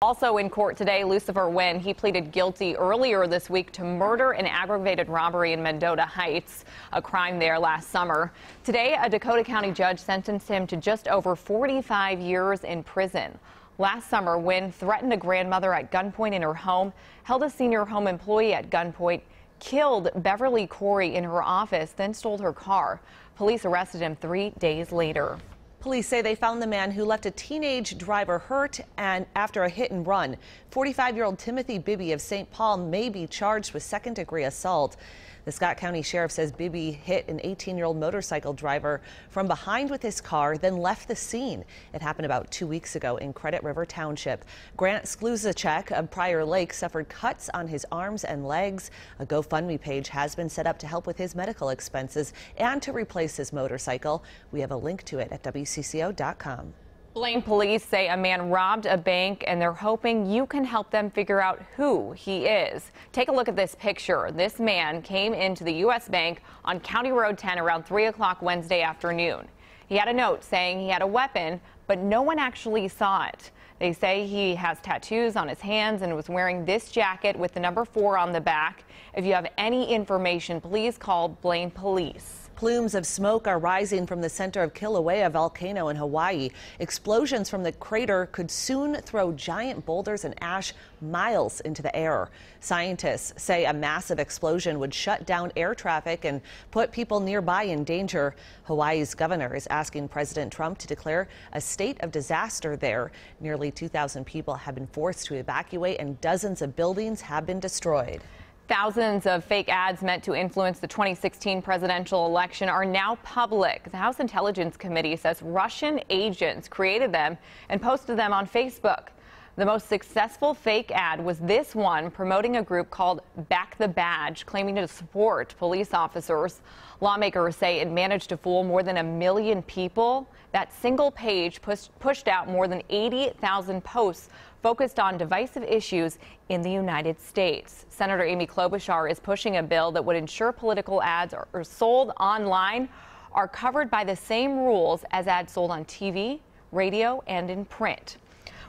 Also in court today, Lucifer Wynn. He pleaded guilty earlier this week to murder and aggravated robbery in Mendota Heights, a crime there last summer. Today, a Dakota County judge sentenced him to just over 45 years in prison. Last summer, Wynn threatened a grandmother at gunpoint in her home, held a senior home employee at gunpoint, killed Beverly Corey in her office, then stole her car. Police arrested him 3 days later. Police say they found the man who left a teenage driver hurt and after a hit and run. 45-year-old Timothy Bibby of St. Paul may be charged with second-degree assault. The Scott County Sheriff says Bibby hit an 18-year-old motorcycle driver from behind with his car, then left the scene. It happened about 2 weeks ago in Credit River Township. Grant Skluzacek of Prior Lake suffered cuts on his arms and legs. A GoFundMe page has been set up to help with his medical expenses and to replace his motorcycle. We have a link to it at WCCO.com. Blaine police say a man robbed a bank and they're hoping you can help them figure out who he is. Take a look at this picture. This man came into the U.S. Bank on County Road 10 around 3 o'clock Wednesday afternoon. He had a note saying he had a weapon, but no one actually saw it. They say he has tattoos on his hands and was wearing this jacket with the number 4 on the back. If you have any information, please call Blaine police. Plumes of smoke are rising from the center of Kilauea volcano in Hawaii. Explosions from the crater could soon throw giant boulders and ash miles into the air. Scientists say a massive explosion would shut down air traffic and put people nearby in danger. Hawaii's governor is asking President Trump to declare a state of disaster there. Nearly 2,000 people have been forced to evacuate and dozens of buildings have been destroyed. Thousands of fake ads meant to influence the 2016 presidential election are now public. The House Intelligence Committee says Russian agents created them and posted them on Facebook. The most successful fake ad was this one promoting a group called Back the Badge, claiming to support police officers. Lawmakers say it managed to fool more than 1 million people. That single page pushed out more than 80,000 posts focused on divisive issues in the United States. Senator Amy Klobuchar is pushing a bill that would ensure political ads are sold online are covered by the same rules as ads sold on TV, radio, and in print.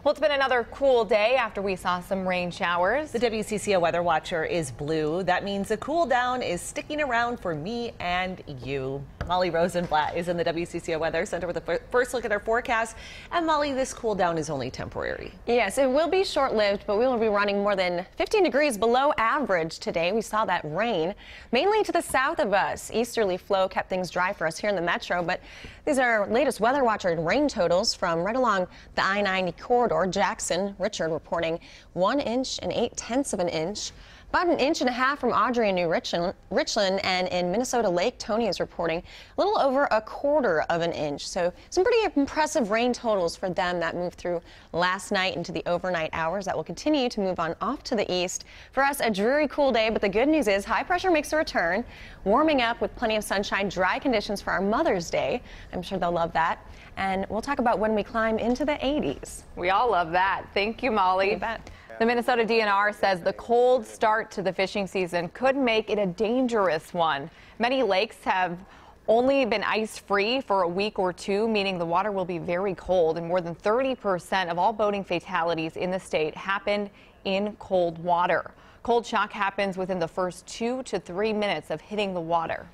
Well, it's been another cool day after we saw some rain showers. The WCCO weather watcher is blue. That means a cool down is sticking around for me and you. Molly Rosenblatt is in the WCCO Weather Center with a first look at our forecast. And Molly, this cool down is only temporary. Yes, it will be short-lived, but we will be running more than 15 degrees below average today. We saw that rain mainly to the south of us. Easterly flow kept things dry for us here in the metro, but these are our latest weather watcher rain totals from right along the I-90 corridor. Jackson, Richard reporting 1 inch and 8/10 of an inch. About 1.5 inches from Audrey in New Richland, and in Minnesota Lake, Tony is reporting a little over 1/4 of an inch. So some pretty impressive rain totals for them that moved through last night into the overnight hours. That will continue to move on off to the east. For us, a dreary, cool day, but the good news is high pressure makes a return, warming up with plenty of sunshine, dry conditions for our Mother's Day. I'm sure they'll love that. And we'll talk about when we climb into the 80s. We all love that. Thank you, Molly. You bet. The Minnesota DNR says the cold start to the fishing season could make it a dangerous one. Many lakes have only been ice-free for a week or two, meaning the water will be very cold, and more than 30% of all boating fatalities in the state happened in cold water. Cold shock happens within the first 2 to 3 minutes of hitting the water.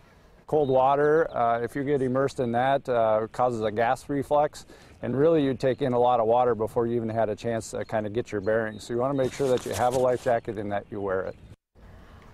Cold water, if you get immersed in that, causes a gas reflex, and really you take in a lot of water before you even had a chance to kind of get your bearings. So you want to make sure that you have a life jacket and that you wear it.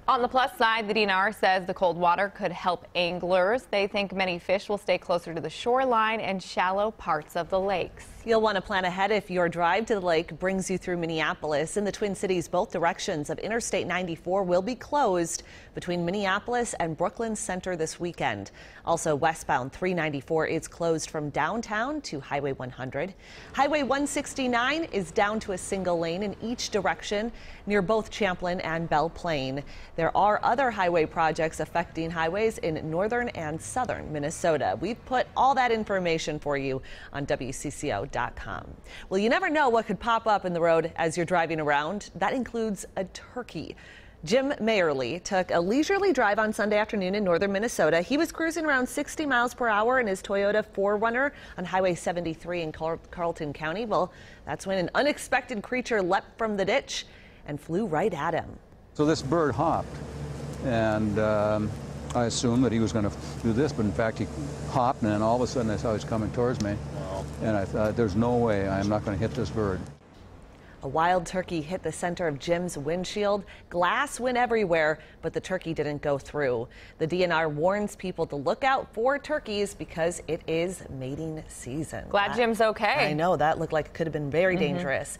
On the plus side, the DNR says the cold water could help anglers. They think many fish will stay closer to the shoreline and shallow parts of the lakes. You'll want to plan ahead if your drive to the lake brings you through Minneapolis. In the Twin Cities, both directions of Interstate 94 will be closed between Minneapolis and Brooklyn Center this weekend. Also, westbound 394 is closed from downtown to Highway 100. Highway 169 is down to a single lane in each direction near both Champlin and Belle Plaine. There are other highway projects affecting highways in northern and southern Minnesota. We've put all that information for you on WCCO.com. Well, you never know what could pop up in the road as you're driving around. That includes a turkey. Jim Mayerly took a leisurely drive on Sunday afternoon in northern Minnesota. He was cruising around 60 miles per hour in his Toyota 4Runner on Highway 73 in Carlton County. Well, that's when an unexpected creature leapt from the ditch and flew right at him. So this bird hopped, and I assumed that he was going to do this, but in fact he hopped, and then all of a sudden I saw he was coming towards me. Wow. And I thought, there's no way I'm not going to hit this bird. A wild turkey hit the center of Jim's windshield. Glass went everywhere, but the turkey didn't go through. The DNR warns people to look out for turkeys because it is mating season. Glad Jim's okay. I know, that looked like it could have been very dangerous.